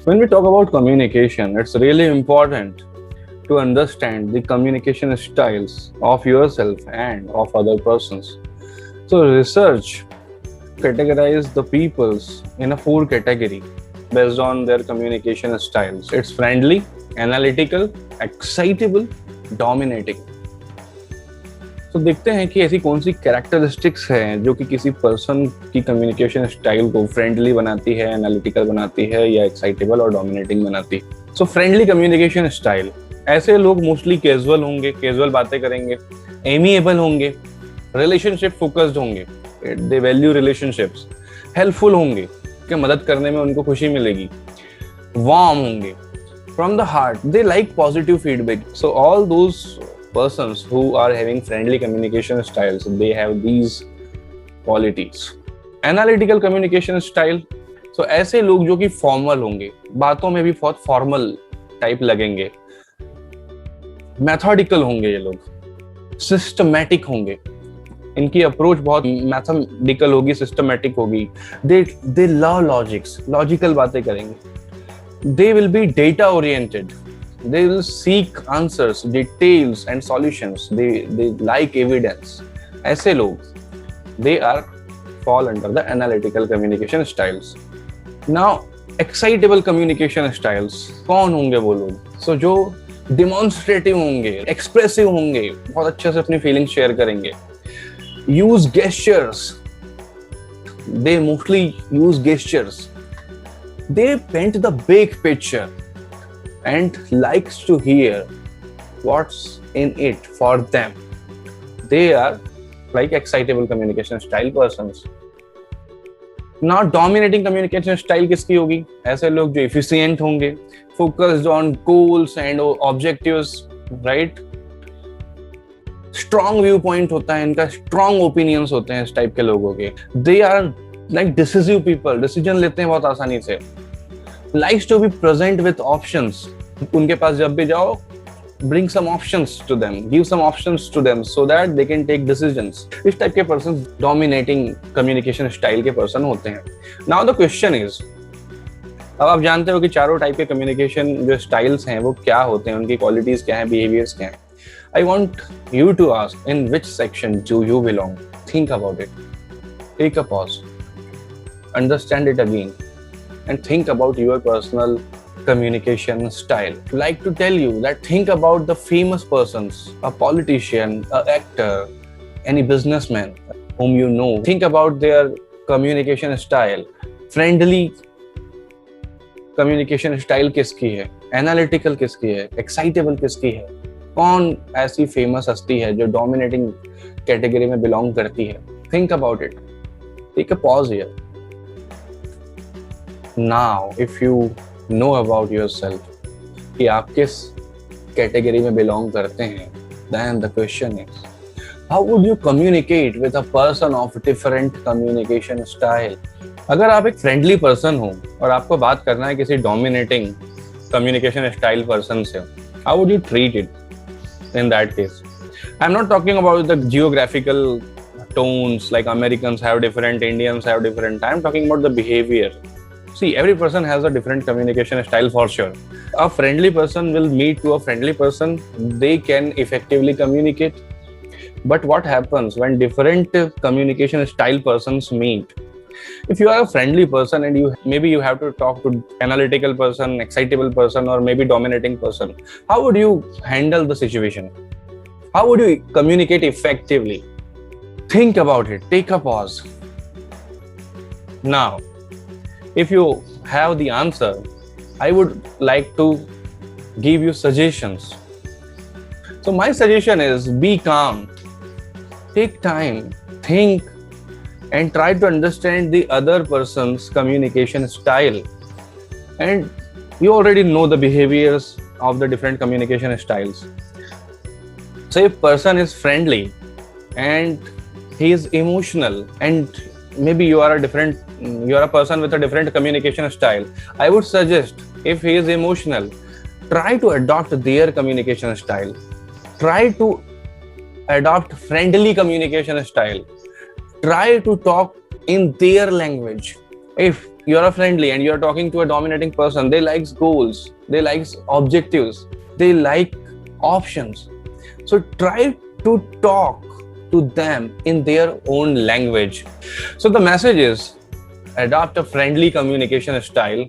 When we talk about communication, it's really important to understand the communication styles of yourself and of other persons. So research categorize the peoples in a four category based on their communication styles. It's friendly, analytical, excitable, dominating. तो देखते हैं कि ऐसी कौन सी characteristics हैं जो कि किसी पर्सन की कम्युनिकेशन स्टाइल को फ्रेंडली बनाती है, एनालिटिकल बनाती है या एक्साइटेबल और डोमिनेटिंग बनाती है। सो फ्रेंडली कम्युनिकेशन स्टाइल, ऐसे लोग मोस्टली कैजुअल होंगे, कैजुअल बातें करेंगे, एमिएबल होंगे, रिलेशनशिप फोकस्ड होंगे, दे वैल्यू रिलेशनशिप्स, हेल्पफुल होंगे कि मदद करने में उनको खुशी मिलेगी, वार्म होंगे, from the heart, they like positive feedback. So all those persons who are having friendly communication styles, they have these qualities. Analytical communication style, so ऐसे लोग जो कि फॉर्मल होंगे, बातों में भी बहुत फॉर्मल टाइप लगेंगे, मैथोडिकल होंगे, ये लोग सिस्टमैटिक होंगे, इनकी अप्रोच बहुत मैथमेटिकल होगी, सिस्टमैटिक होगी, दे लव लॉजिक्स, लॉजिकल बातें करेंगे, they will be data oriented, they will seek answers, details and solutions, they like evidence. ऐसे लोग they are fall under the analytical communication styles. Now excitable communication styles, कौन होंगे वो लोग? So जो demonstrative होंगे, expressive होंगे, बहुत अच्छे से अपनी feelings share करेंगे, use gestures, they mostly use gestures, they paint the big picture and likes to hear what's in it for them. They are like excitable communication style persons. Now dominating communication style किसकी होगी? ऐसे लोग जो efficient होंगे, focused on goals and objectives, right? Strong viewpoint होता है इनका, strong opinions होते हैं इस टाइप के लोगों के. They are like decisive people, decision लेते हैं बहुत आसानी से. Likes to be present with options. उनके पास जब भी जाओ, bring some options to them, give some options to them so that they can take decisions. इस टाइप के पर्सन dominating communication style के पर्सन होते हैं. Now the question is, अब आप जानते हो कि चारों टाइप के communication जो styles हैं वो क्या होते हैं, उनकी qualities क्या हैं, behaviors क्या हैं. I want you to ask in which section do you belong. Think about it. Take a pause. Understand it again. And think about your personal communication style. Like to tell you that think about the famous persons, a politician, an actor, any businessman whom you know. Think about their communication style. Friendly communication style किसकी है? Analytical किसकी है? Excitable किसकी है? कौन ऐसी famous हस्ती है जो dominating category में belong करती है? Think about it. Take a pause here. Now, if you know about yourself, कि आप किस कैटेगरी में बिलोंग करते हैं, then the question is, how would you communicate with a person of different communication style? अगर आप एक फ्रेंडली पर्सन हो और आपको बात करना है किसी डोमिनेटिंग कम्युनिकेशन स्टाइल पर्सन से, how would you treat it in that case? I'm not talking about the geographical tones, like Americans have different, Indians have different. I'm talking about the behavior. See, every person has a different communication style for sure. A friendly person will meet to a friendly person, they can effectively communicate. But what happens when different communication style persons meet? If you are a friendly person and maybe you have to talk to analytical person, excitable person, or maybe dominating person, how would you handle the situation? How would you communicate effectively? Think about it. Take a pause. Now, if you have the answer, I would like to give you suggestions. So my suggestion is be calm, take time, think, and try to understand the other person's communication style. And you already know the behaviors of the different communication styles. So if person is friendly and he is emotional, and maybe you are a person with a different communication style, I would suggest, if he is emotional, try to adopt their communication style. Try to adopt friendly communication style. Try to talk in their language. If you're a friendly and you're talking to a dominating person, they likes goals, they likes objectives, they like options. So try to talk to them in their own language. So the message is, adopt a friendly communication style